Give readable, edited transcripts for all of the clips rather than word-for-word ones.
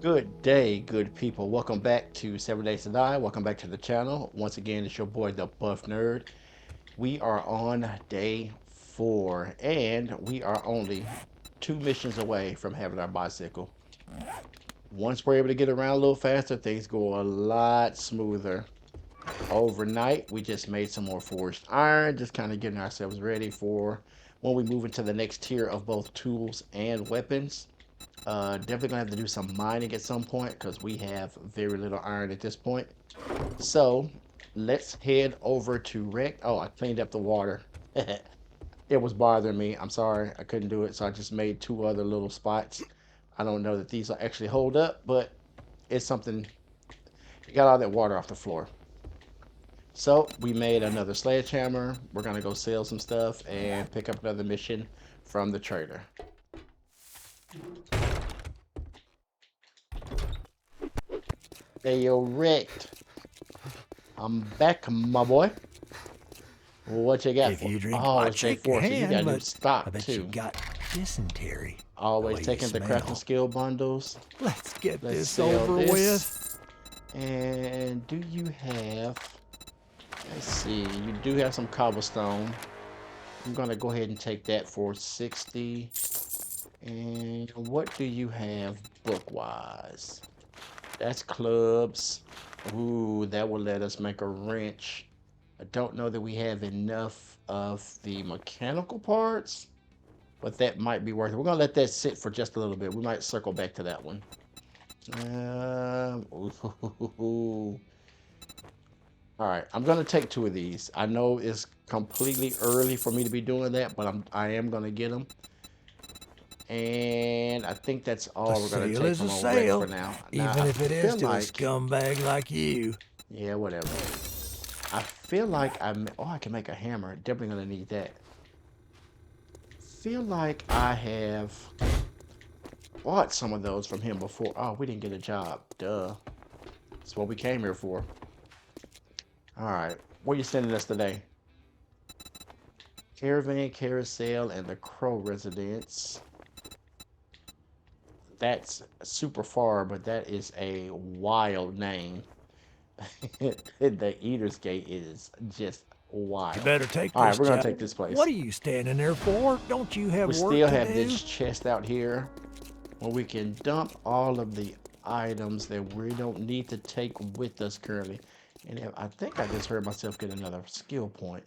Good day, good people. Welcome back to 7 Days to Die. Welcome back to the channel. Once again, it's your boy, the Buff Nerd. We are on day 4, and we are only 2 missions away from having our bicycle. Once we're able to get around a little faster, things go a lot smoother. Overnight, we just made some more forged iron, just kind of getting ourselves ready for when we move into the next tier of both tools and weapons. Definitely gonna have to do some mining at some point because we have very little iron at this point. So let's head over to Wreck. Oh, I cleaned up the water. It was bothering me. I'm sorry, I couldn't do it, so I just made 2 other little spots. I don't know that these will actually hold up, but it's something. Got all that water off the floor. So we made another sledgehammer. We're gonna go sell some stuff and pick up another mission from the trader. Hey, yo, wrecked. I'm back, my boy. What you got If for? you drink Oh, my it's day shake your 4, so you got hand, new but I stock bet you too. got dysentery. The Always way you taking the crafting smell. skill bundles. Let's get Let's this sell over this. with. And do you have? Let's see. You do have some cobblestone. I'm gonna go ahead and take that for 60. And what do you have book-wise? That's clubs. Ooh, that will let us make a wrench. I don't know that we have enough of the mechanical parts, but that might be worth it. We're gonna let that sit for just a little bit. We might circle back to that one. Ooh. All right, I'm gonna take 2 of these. I know it's completely early for me to be doing that, but I am gonna get them. And I think that's A all we're gonna sale take is a from old Rex for sale, now. Now even I if it is feel to a like, scumbag like you. yeah, whatever. I feel like oh, I can make a hammer. Definitely gonna need that. Feel like I have bought some of those from him before. Oh, we didn't get a job. Duh. That's what we came here for. All right. Where you sending us today? Caravan, Carousel, and the Crow Residence. That's super far, but that is a wild name. The Eater's Gate is just You wild. better take All right, this we're gonna job. take this What place. are you standing there for? Don't you have We work still to have do? this chest out here where we can dump all of the items that we don't need to take with us currently. And I think I just heard myself get another skill point.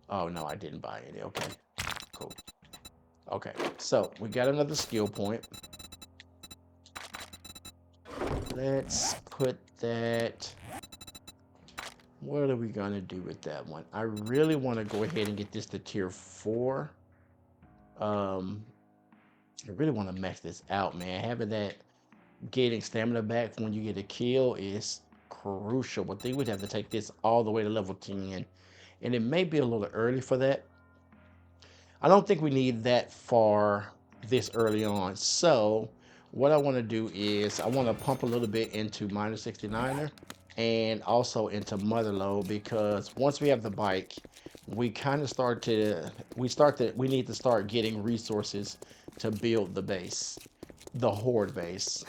Oh no, I didn't buy any. Okay, cool. Okay, so we got another skill point. Let's put that. What are we gonna do with that one? I really want to go ahead and get this to tier 4. Um, I really want to max this out, man. Having that getting stamina back when you get a kill is crucial. But they would have to take this all the way to level 10. And it may be a little early for that. I don't think we need that far this early on. So what I want to do is I want to pump a little bit into minor 69er and also into motherload, because once we have the bike, we kind of we need to start getting resources to build the base, the horde base.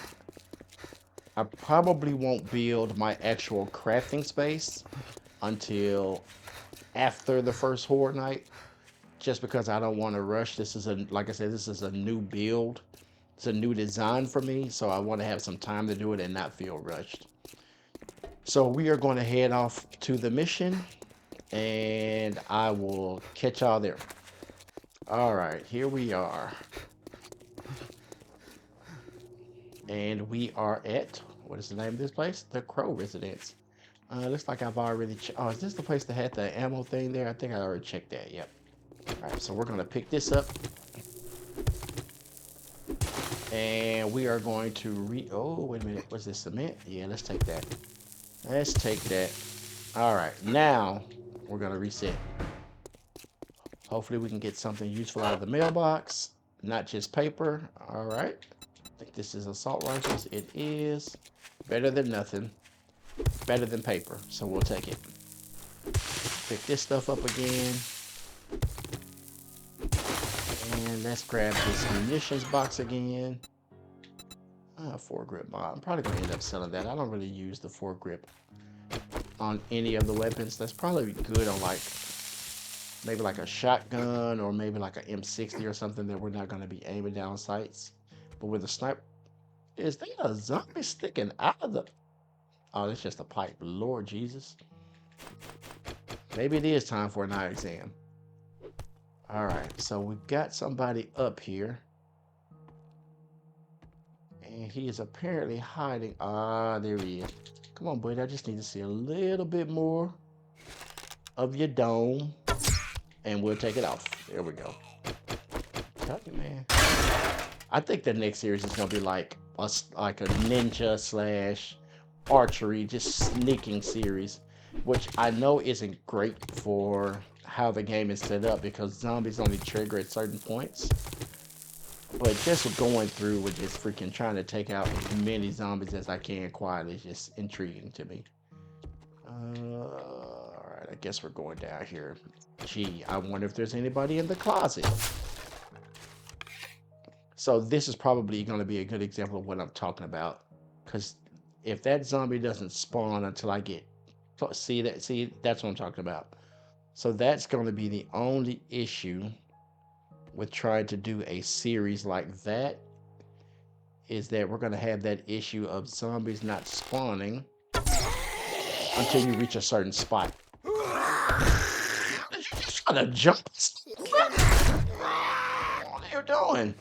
I probably won't build my actual crafting space until after the first horde night, just because I don't want to rush. This is like I said, this is a new build. It's a new design for me, so I want to have some time to do it and not feel rushed. So we are going to head off to the mission, and I will catch y'all there. All right, here we are. And we are at, what is the name of this place? The Crow Residence. Looks like I've already, oh, is this the place that had the ammo thing there? I think I already checked that, yep. All right, so we're gonna pick this up. And we are going to oh, wait a minute, what's this, cement? Yeah, let's take that. Let's take that. All right, now we're gonna reset. Hopefully we can get something useful out of the mailbox, not just paper. All right, I think this is assault rifles. It is better than nothing, better than paper, so we'll take it. Pick this stuff up again. And let's grab this munitions box again. Foregrip mod. I'm probably gonna end up selling that. I don't really use the foregrip on any of the weapons. That's probably good on like maybe like a shotgun or maybe like an M60 or something that we're not gonna be aiming down sights. But with a sniper, is there a zombie sticking out of the? Oh, that's just a pipe. Lord Jesus. Maybe it is time for an eye exam. All right, so we've got somebody up here. And he is apparently hiding. Ah, there he is. Come on, buddy. I just need to see a little bit more of your dome. And we'll take it off. There we go. Tell you, man. I think the next series is going to be like a ninja slash archery, just sneaking series. Which I know isn't great for how the game is set up because zombies only trigger at certain points. But just going through with just freaking trying to take out as many zombies as I can quietly is just intriguing to me. Alright, I guess we're going down here. Gee, I wonder if there's anybody in the closet. So this is probably going to be a good example of what I'm talking about. Because if that zombie doesn't spawn until I get... See, that's what I'm talking about. So that's going to be the only issue with trying to do a series like that, is that we're going to have that issue of zombies not spawning until you reach a certain spot. You just gotta jump. What are you doing?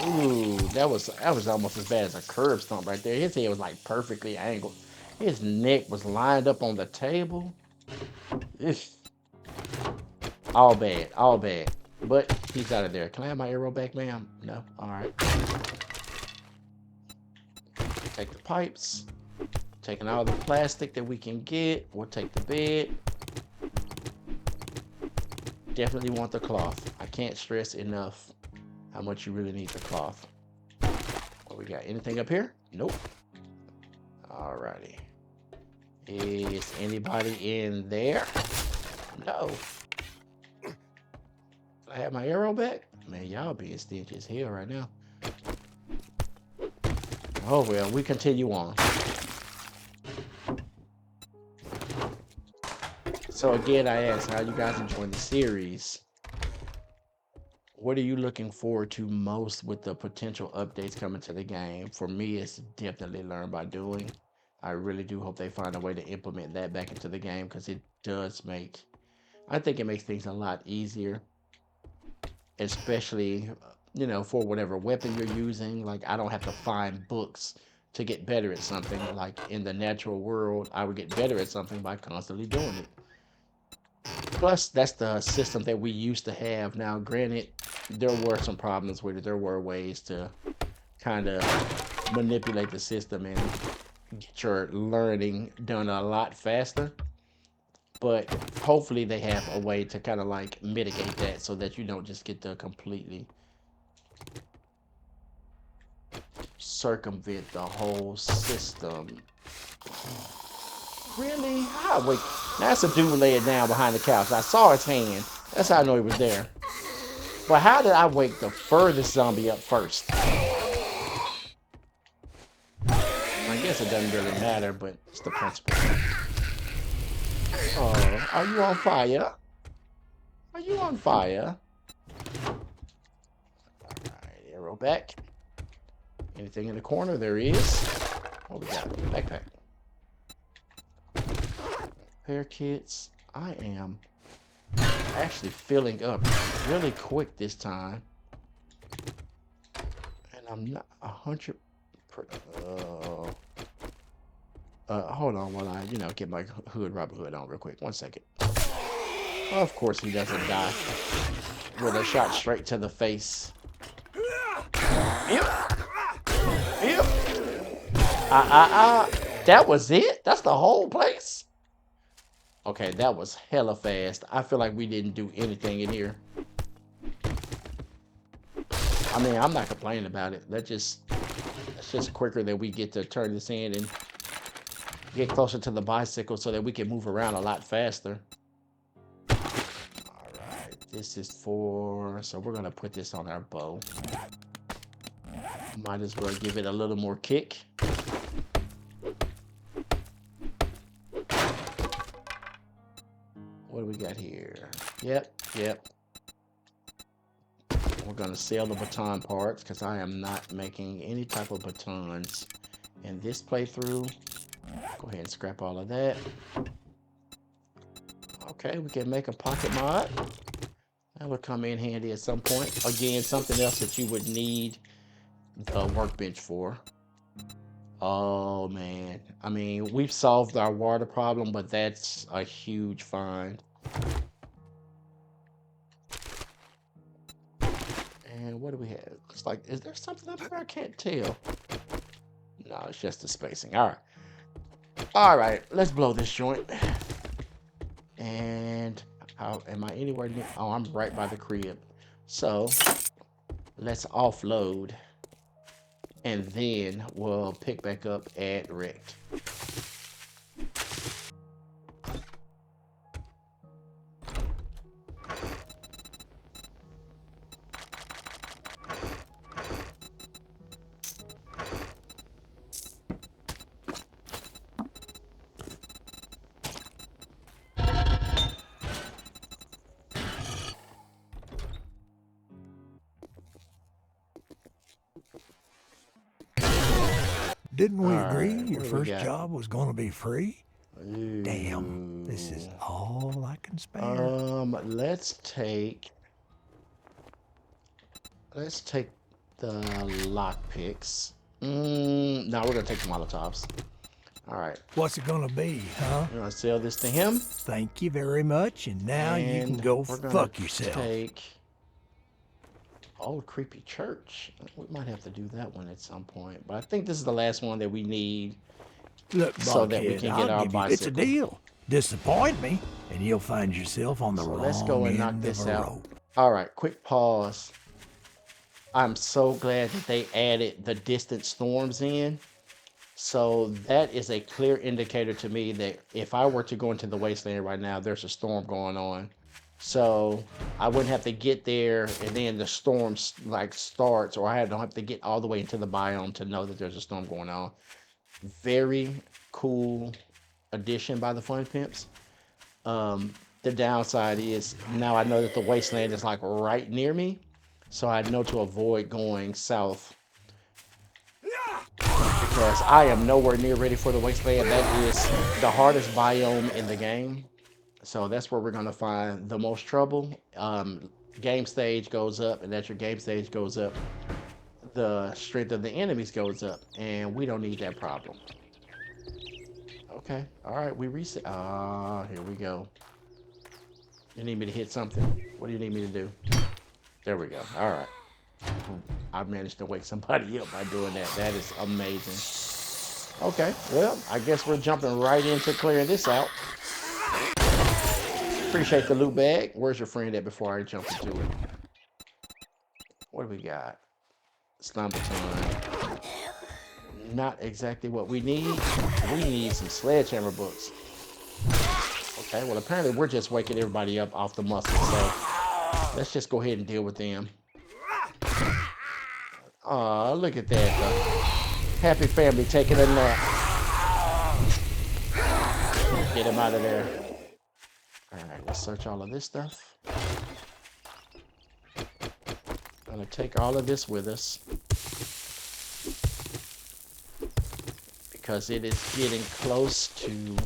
Ooh, that was almost as bad as a curb stomp right there. His head was like perfectly angled. His neck was lined up on the table. All bad, all bad. But he's out of there. Can I have my arrow back, ma'am? No? Alright. Take the pipes. Taking all the plastic that we can get. We'll take the bed. Definitely want the cloth. I can't stress enough how much you really need the cloth. What we got? Anything up here? Nope. Alrighty. Is anybody in there? No. I have my arrow back? Man, y'all being stingy as hell right now. Oh well, we continue on. So again, I asked how you guys enjoying the series. What are you looking forward to most with the potential updates coming to the game? For me, it's definitely learn by doing. I really do hope they find a way to implement that back into the game because it does make, I think it makes things a lot easier. Especially, you know, for whatever weapon you're using. Like, I don't have to find books to get better at something. Like, in the natural world, I would get better at something by constantly doing it. Plus, that's the system that we used to have. Now, granted, there were some problems with it. There were ways to kind of manipulate the system and get your learning done a lot faster. But hopefully they have a way to kind of like mitigate that so that you don't just get to completely circumvent the whole system. Really? How? Wait, that's a dude laying down behind the couch. I saw his hand. That's how I know he was there. But how did I wake the furthest zombie up first? I guess it doesn't really matter, but it's the principle. Oh, are you on fire? Are you on fire? Alright, arrow back. Anything in the corner? There is. What we got? Backpack. Repair kits. I am actually filling up really quick this time. And I'm not 100%. Hold on while I, get my Robin Hood on real quick. 1 second. Of course he doesn't die with a shot straight to the face. Yep. That was it? That's the whole place? Okay, that was hella fast. I feel like we didn't do anything in here. I mean, I'm not complaining about it. That's just quicker that we get to turn this in and get closer to the bicycle so that we can move around a lot faster. All right, this is so we're gonna put this on our bow. Might as well give it a little more kick. What do we got here? Yep. We're going to sell the baton parts because I am not making any type of batons in this playthrough. Go ahead and scrap all of that. Okay, we can make a pocket mod. That will come in handy at some point. Again, something else that you would need the workbench for. Oh man, I mean, we've solved our water problem, but that's a huge find. And what do we have? Looks like, is there something up there? I can't tell. No, it's just the spacing. All right, let's blow this joint. And how am I anywhere near? Oh, I'm right by the crib. So let's offload, and then we'll pick back up at Rect. Didn't we agree Alright, your what do we first got? job was going to be free? Ooh. Damn, this is all I can spare. Let's take the lock picks. No, we're gonna take the Molotovs. All right, What's it going to be, huh? we're gonna sell this to him. Thank you very much, and now you can And go we're gonna fuck yourself. take Old Creepy Church. We might have to do that one at some point, but I think this is the last one that we need. Look, so that we Buckhead, can get I'll our give you, it's a bicycle. deal. Disappoint me, and you'll find yourself on the So wrong let's go and end knock of this a out. rope. All right, quick pause. I'm so glad that they added the distant storms in. So that is a clear indicator to me that if I were to go into the wasteland right now, there's a storm going on. So I wouldn't have to get there and then the storm like starts, or I don't have to get all the way into the biome to know that there's a storm going on. Very cool addition by the Fun Pimps. The downside is now I know that the wasteland is like right near me, so I know to avoid going south because I am nowhere near ready for the wasteland. That is the hardest biome in the game, so that's where we're gonna find the most trouble. Game stage goes up, and as your game stage goes up, the strength of the enemies goes up, and we don't need that problem. Okay, all right, we reset. Here we go. You need me to hit something? What do you need me to do? There we go. All right. I managed to wake somebody up by doing that. That is amazing. Okay, well, I guess we're jumping right into clearing this out. Appreciate the loot bag. Where's your friend at before I jump into it? What do we got? Slime baton. Not exactly what we need. We need some sledgehammer books. Okay, well, apparently we're just waking everybody up off the muscle, so let's just go ahead and deal with them. Aw, look at that. The happy family taking a nap. Get him out of there. All right, let's search all of this stuff. Gonna take all of this with us because it is getting close to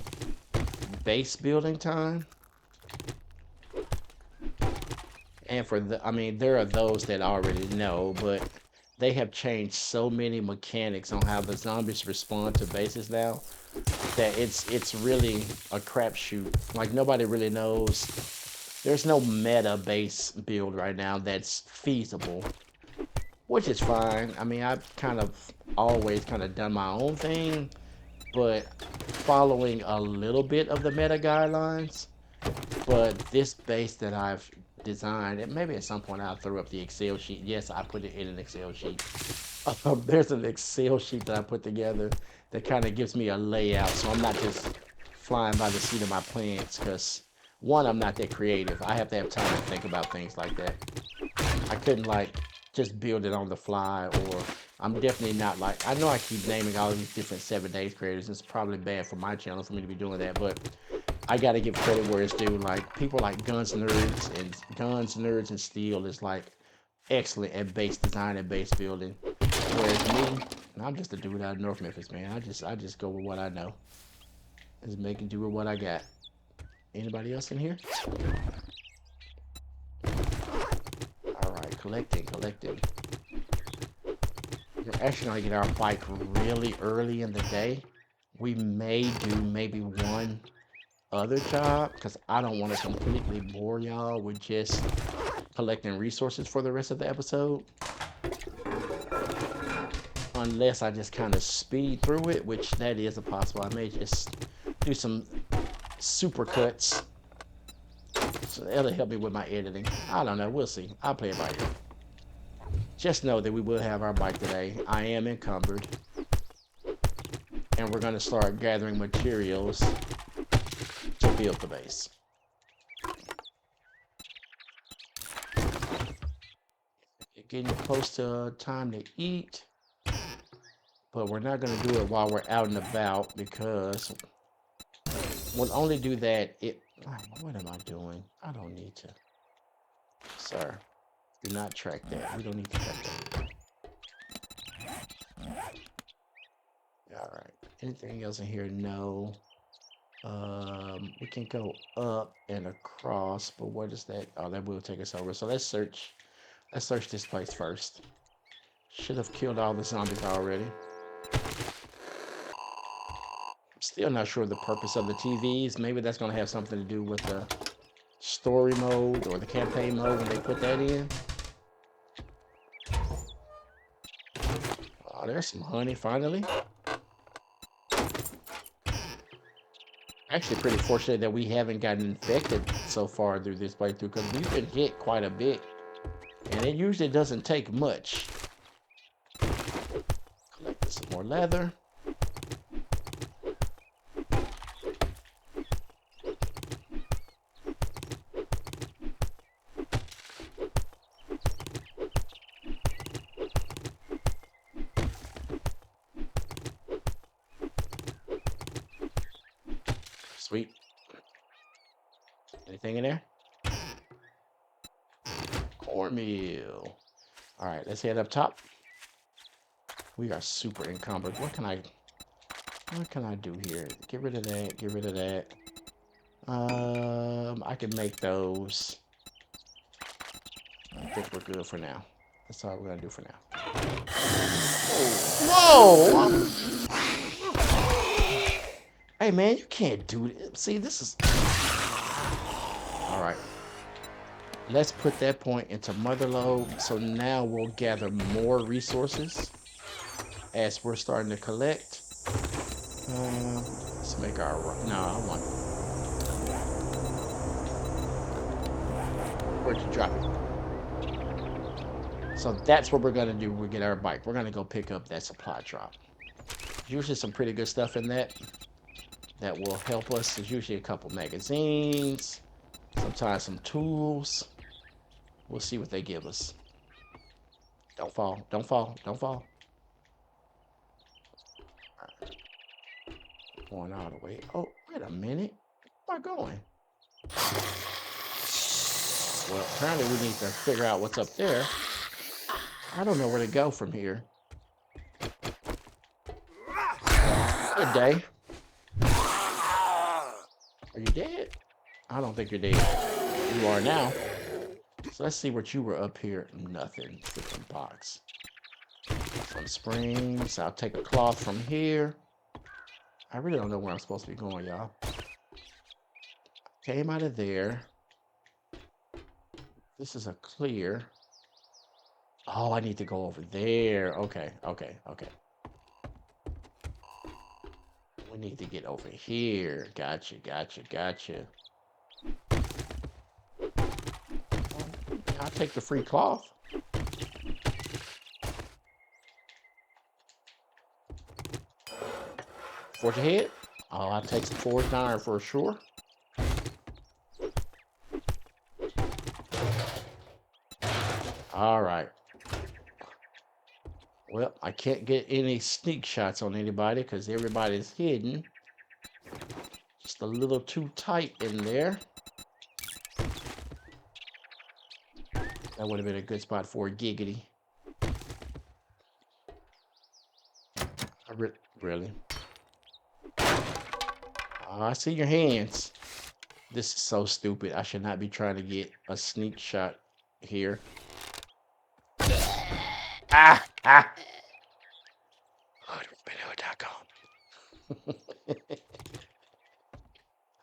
base building time. And for the, I mean, there are those that already know, but they have changed so many mechanics on how the zombies respond to bases now that it's really a crapshoot. Like nobody really knows. There's no meta base build right now that's feasible, which is fine. I mean, I've kind of always kind of done my own thing, but following a little bit of the meta guidelines. But this base that I've designed, and maybe at some point I'll throw up the Excel sheet. Yes, I put it in an Excel sheet. There's an Excel sheet that I put together that kind of gives me a layout, so I'm not just flying by the seat of my pants, because one, I'm not that creative. I have to have time to think about things like that. I couldn't like just build it on the fly, or I'm definitely not like, I know I keep naming all these different 7 days creators. It's probably bad for my channel for me to be doing that, but I gotta give credit where it's due. Like people like Guns Nerds and Steel is like excellent at base design and base building. Whereas me, I'm just a dude out of North Memphis, man. I just go with what I know. Just make do with what I got. Anybody else in here? All right, collecting. We're actually gonna get our bike really early in the day. We may do maybe one other job because I don't want to completely bore y'all with just collecting resources for the rest of the episode. Unless I just kind of speed through it, which that is a possible. I may just do some super cuts. So that'll help me with my editing. I don't know. We'll see. I'll play it by ear. Just know that we will have our bike today. I am encumbered. And we're going to start gathering materials to build the base. Getting close to time to eat. But we're not going to do it while we're out and about because we'll only do that if... What am I doing? I don't need to. Sir, do not track that. We don't need to track that. Alright. Anything else in here? No. We can go up and across, but what is that? Oh, that will take us over. So let's search this place first. Should have killed all the zombies already. Still not sure the purpose of the TVs. Maybe that's going to have something to do with the story mode or the campaign mode when they put that in. Oh, there's some honey finally. Actually pretty fortunate that we haven't gotten infected so far through this playthrough because we've been hit quite a bit. And it usually doesn't take much. Collect some more leather. Sweet. Anything in there? Cornmeal. All right, let's head up top. We are super encumbered. What can I do here? Get rid of that. Get rid of that. I can make those. I think we're good for now. That's all we're gonna do for now. Whoa! Hey man, you can't do it. See, this is... All right. Let's put that point into motherload. So now we'll gather more resources as we're starting to collect. Let's make our... No, I want... Where'd you drop it? So that's what we're going to do when we get our bike. We're going to go pick up that supply drop. Usually some pretty good stuff in that will help us. There's usually a couple magazines, sometimes some tools. We'll see what they give us. Don't fall, don't fall, don't fall. All right. Going all the way. Oh, wait a minute. Where am I going? Well, apparently we need to figure out what's up there. I don't know where to go from here. Good day. Are you dead? I don't think you're dead. You are now. So let's see what you were up here. Nothing. Freaking box. Some springs. I'll take a cloth from here. I really don't know where I'm supposed to be going, y'all. Came out of there. This is a clear. Oh, I need to go over there. Okay, okay, okay. We need to get over here. Gotcha, gotcha, gotcha. I'll take the free cloth. Forge ahead. Oh, I'll take some forged iron for sure. All right. I can't get any sneak shots on anybody because everybody's hidden. Just a little too tight in there. That would have been a good spot for a giggity. Really? Oh, I see your hands. This is so stupid. I should not be trying to get a sneak shot here. Ah! Ah! HoodRoomVideo.com.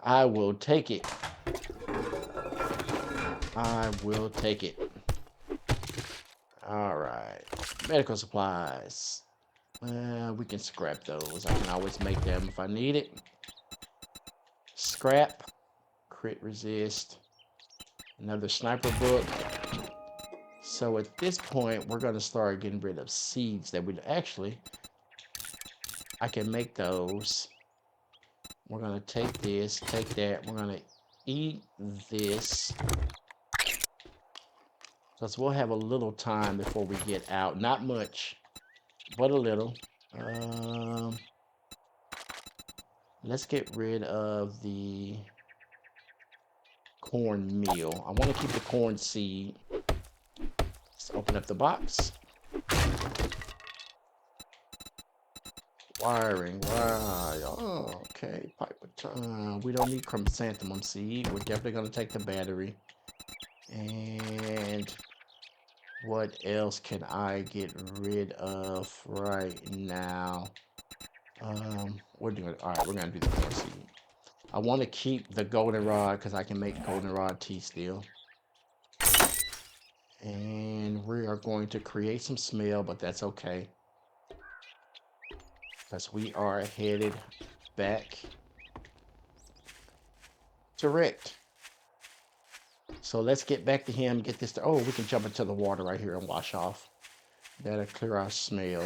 I will take it. I will take it. All right. Medical supplies. We can scrap those. I can always make them if I need it. Scrap. Crit resist. Another sniper book. So at this point, we're going to start getting rid of seeds that we actually... I can make those. We're going to take this, take that. We're going to eat this. Because we'll have a little time before we get out. Not much, but a little. Let's get rid of the cornmeal. I want to keep the corn seed. Let's open up the box. Wiring, wire. Oh, okay. Pipe. We don't need chrysanthemum seed. We're definitely going to take the battery. And what else can I get rid of right now? We're doing all right. We're gonna do the corn seed. I want to keep the goldenrod because I can make goldenrod tea still. And we are going to create some smell, but that's okay. Because we are headed back to Rick. So let's get back to him, get this. Oh, we can jump into the water right here and wash off. That'll clear our smell.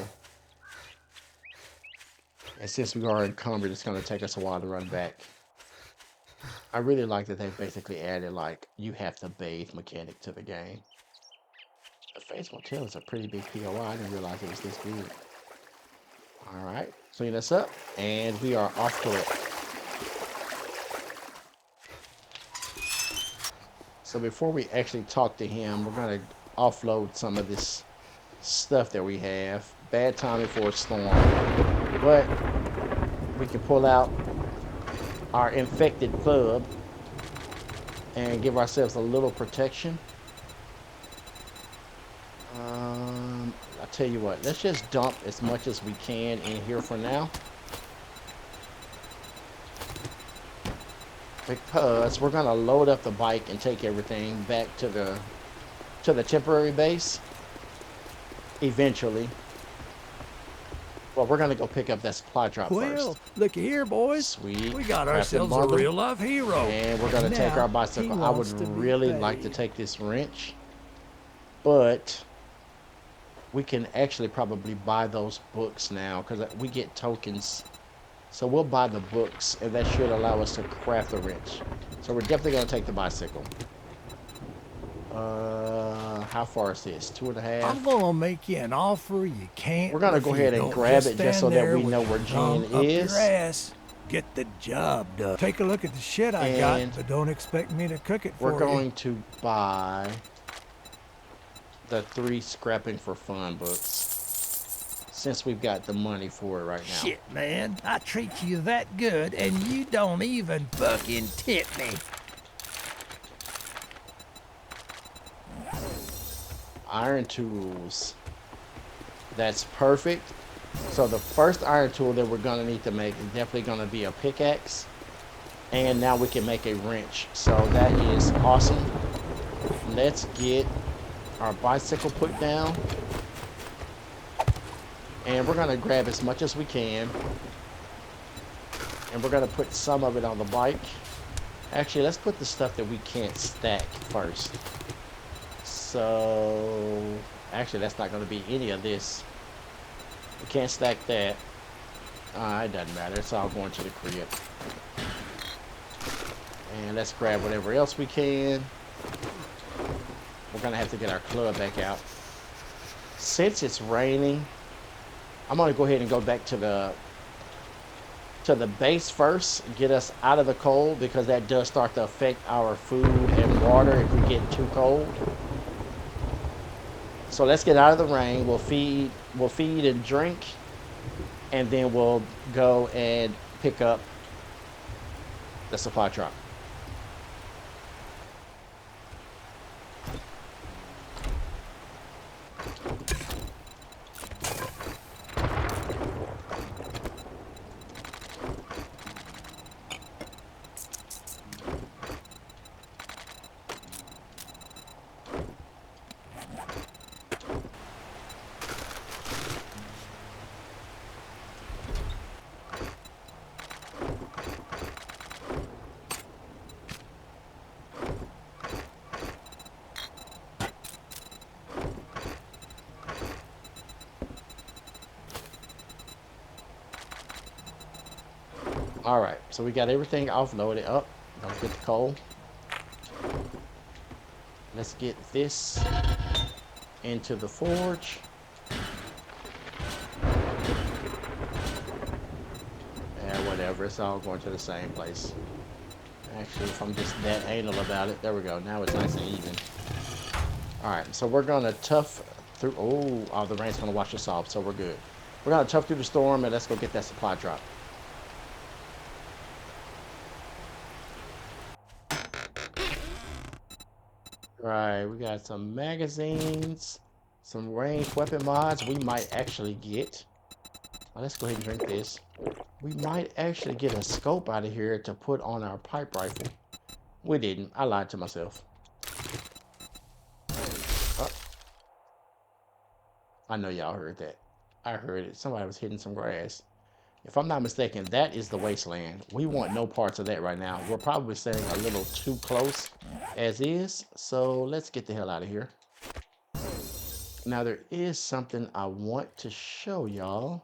And since we are encumbered, it's going to take us a while to run back. I really like that they basically added, like, you have to bathe mechanic to the game. The Face Motel is a pretty big POI. I didn't realize it was this big. Alright, clean us up, and we are off to it. So before we actually talk to him, we're going to offload some of this stuff that we have. Bad timing for a storm. But we can pull out our infected club and give ourselves a little protection. I'll tell you what, let's just dump as much as we can in here for now. Because we're gonna load up the bike and take everything back to the temporary base eventually. Well, we're gonna go pick up that supply drop first. Well, looky here, boys. Sweet. We got ourselves a real life hero. And we're gonna take our bicycle. I would really like to take this wrench, but we can actually probably buy those books now because we get tokens. So we'll buy the books, and that should allow us to craft the wrench. So we're definitely gonna take the bicycle. How far is this? 2.5? I'm gonna make you an offer you can't. We're gonna go ahead and grab it just so that we know where Jen is. Your ass. Get the job done. Take a look at the shit I got, but don't expect me to cook it for you. We're going to buy the 3 scrapping for fun books, since we've got the money for it right now. Shit, man. I treat you that good, and you don't even fucking tip me. Iron tools. That's perfect. So the first iron tool that we're gonna need to make is definitely gonna be a pickaxe. And now we can make a wrench. So that is awesome. Let's get our bicycle put down. And we're gonna grab as much as we can. And we're gonna put some of it on the bike. Actually, let's put the stuff that we can't stack first. So, actually, that's not going to be any of this. We can't stack that. It doesn't matter. It's all going to the crib. And let's grab whatever else we can. We're going to have to get our club back out. Since it's raining, I'm gonna go ahead and go back to the base first, get us out of the cold, because that does start to affect our food and water if we get too cold. So let's get out of the rain. We'll feed and drink, and then we'll go and pick up the supply drop. All right, so we got everything offloaded up. Don't get the coal. Let's get this into the forge. Yeah, whatever. It's all going to the same place. Actually, if I'm just that anal about it, there we go. Now it's nice and even. All right, so we're gonna tough through. Oh, the rain's gonna wash us off, so we're good. We're gonna tough through the storm, and let's go get that supply drop. Right, we got some magazines, some ranged weapon mods we might actually get. Let's go ahead and drink this. We might actually get a scope out of here to put on our pipe rifle. We didn't. I lied to myself. Oh, I know y'all heard that. I heard it. Somebody was hitting some grass. If I'm not mistaken, that is the wasteland. We want no parts of that right now. We're probably sitting a little too close as is. So let's get the hell out of here. Now there is something I want to show y'all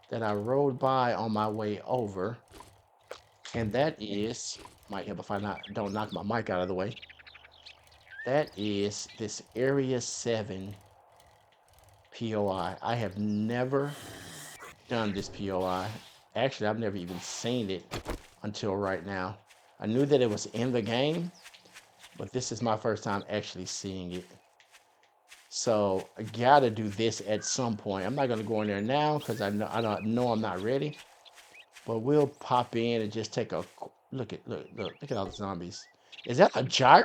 that I rode by on my way over. And that is, might help if I don't knock my mic out of the way. That is this Area 7 POI. I have never done this POI. Actually, I've never even seen it until right now. I knew that it was in the game, but this is my first time actually seeing it. So I gotta do this at some point. I'm not gonna go in there now because I know I'm not ready. But we'll pop in and just take a look at all the zombies. Is that a gyro?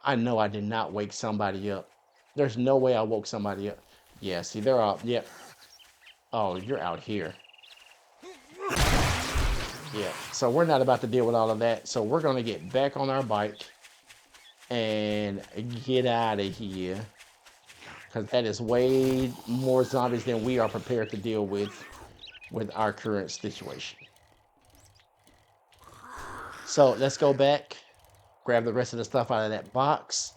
I know I did not wake somebody up. There's no way I woke somebody up. Yeah, see, they're all, yeah. Oh, you're out here. Yeah, so we're not about to deal with all of that. So we're going to get back on our bike and get out of here. Because that is way more zombies than we are prepared to deal with our current situation. So let's go back, grab the rest of the stuff out of that box,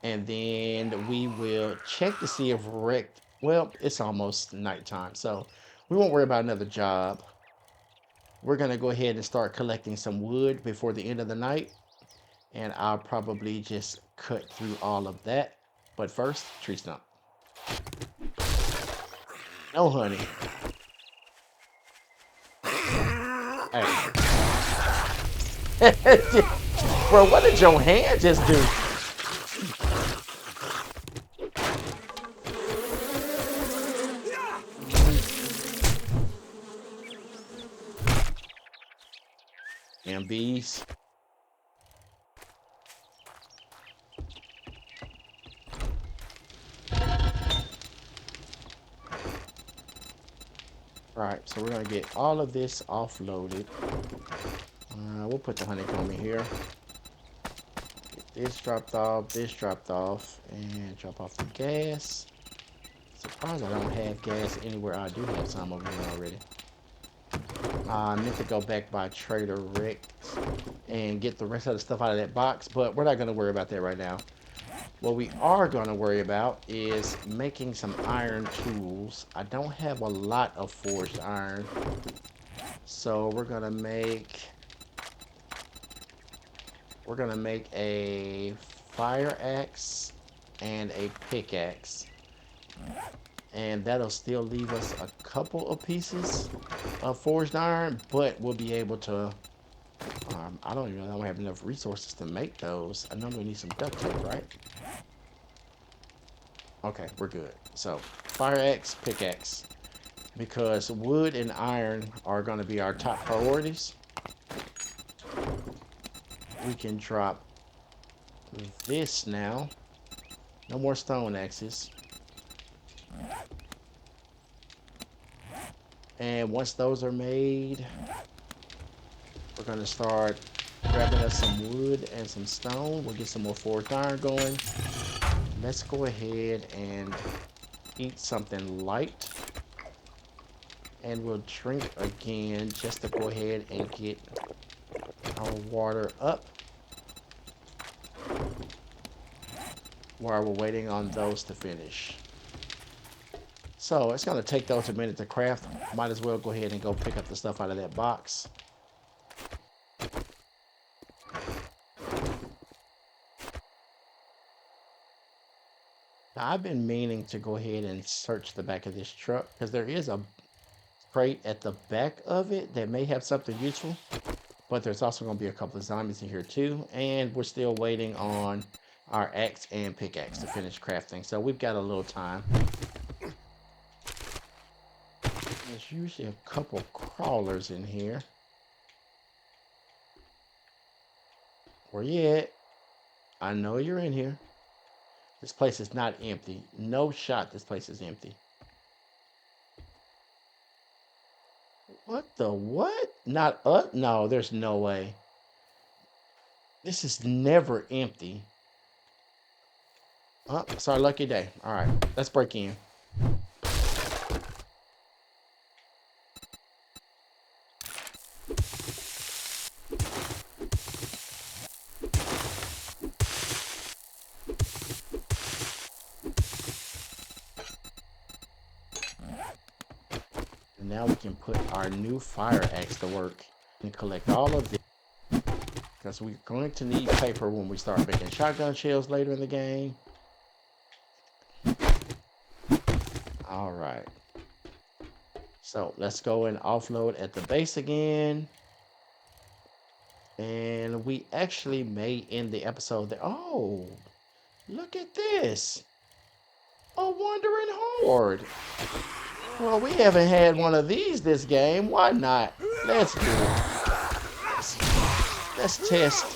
and then we will check to see if Rick, well, it's almost nighttime, so we won't worry about another job. We're going to go ahead and start collecting some wood before the end of the night, and I'll probably just cut through all of that. But first, tree stump. No honey. Hey. Bro, what did your hand just do? Damn bees. Alright, so we're going to get all of this offloaded. We'll put the honeycomb in here. Get this dropped off, and drop off the gas. Surprised I don't have gas anywhere. I do have some over here already. I meant to go back by Trader Rick and get the rest of the stuff out of that box, but we're not going to worry about that right now. What we are going to worry about is making some iron tools. I don't have a lot of forged iron, so we're going to make a fire axe and a pickaxe. and that'll still leave us a couple of pieces of forged iron, but we'll be able to, I don't even know, I don't have enough resources to make those. I know we need some duct tape, right? Okay, we're good. So, fire axe, pickaxe, because wood and iron are going to be our top priorities. We can drop this now. No more stone axes. And once those are made, we're going to start grabbing us some wood and some stone. We'll get some more forged iron going. Let's go ahead and eat something light. And we'll drink again just to go ahead and get our water up while we're waiting on those to finish. So it's going to take those a minute to craft. Might as well go ahead and go pick up the stuff out of that box. Now, I've been meaning to go ahead and search the back of this truck because there is a crate at the back of it that may have something useful. But there's also going to be a couple of zombies in here too. And we're still waiting on our axe and pickaxe to finish crafting. So we've got a little time. There's usually a couple crawlers in here. Where you at? I know you're in here. This place is not empty. No shot this place is empty. What the what? Not up? No, there's no way. This is never empty. Oh, it's our lucky day. All right, let's break in. Now we can put our new fire axe to work and collect all of this. Because we're going to need paper when we start making shotgun shells later in the game. All right. So let's go and offload at the base again. And we actually may end the episode there. Oh, look at this. A wandering horde. Well, we haven't had one of these this game. Why not? Let's do it. Let's test.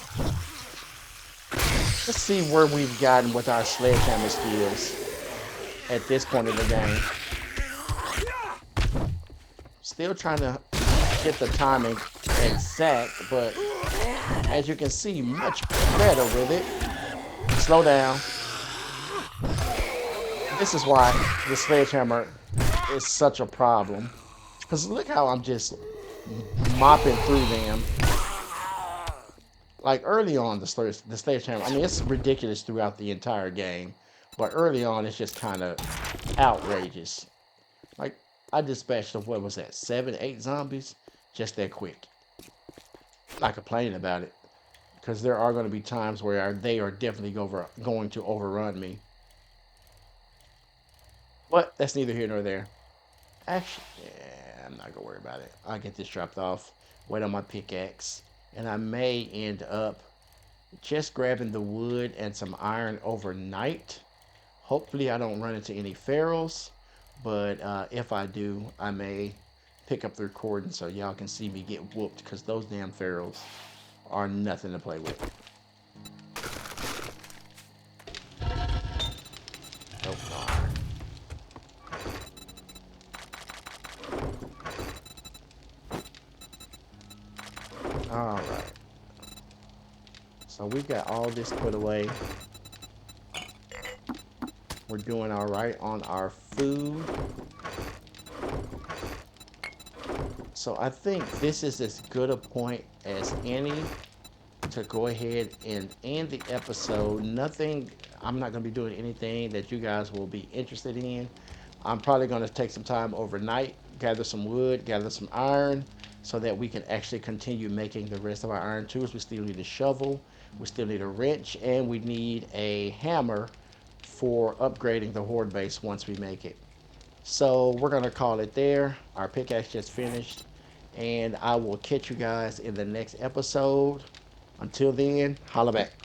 Let's see where we've gotten with our sledgehammer skills at this point in the game. Still trying to get the timing exact, but as you can see, much better with it. Slow down. This is why the sledgehammer is such a problem. Because look how I'm just mopping through them. Like early on, the sledgehammer, I mean, it's ridiculous throughout the entire game. But early on, it's just kind of outrageous. Like, I dispatched of, what was that, 7, 8 zombies? Just that quick. Not complaining about it. Because there are going to be times where they are definitely going to overrun me. But that's neither here nor there. Actually, yeah, I'm not going to worry about it. I'll get this dropped off. Wait on my pickaxe. And I may end up just grabbing the wood and some iron overnight. Hopefully I don't run into any ferals. But if I do, I may pick up the recording so y'all can see me get whooped. Because those damn ferals are nothing to play with. Oh, God. All right. So we got all this put away. We're doing all right on our food. So I think this is as good a point as any to go ahead and end the episode. I'm not going to be doing anything that you guys will be interested in. I'm probably going to take some time overnight, gather some wood, gather some iron, so that we can actually continue making the rest of our iron tools. We still need a shovel, we still need a wrench, and we need a hammer for upgrading the horde base once we make it. So we're going to call it there. Our pickaxe just finished. And I will catch you guys in the next episode. Until then, holla back.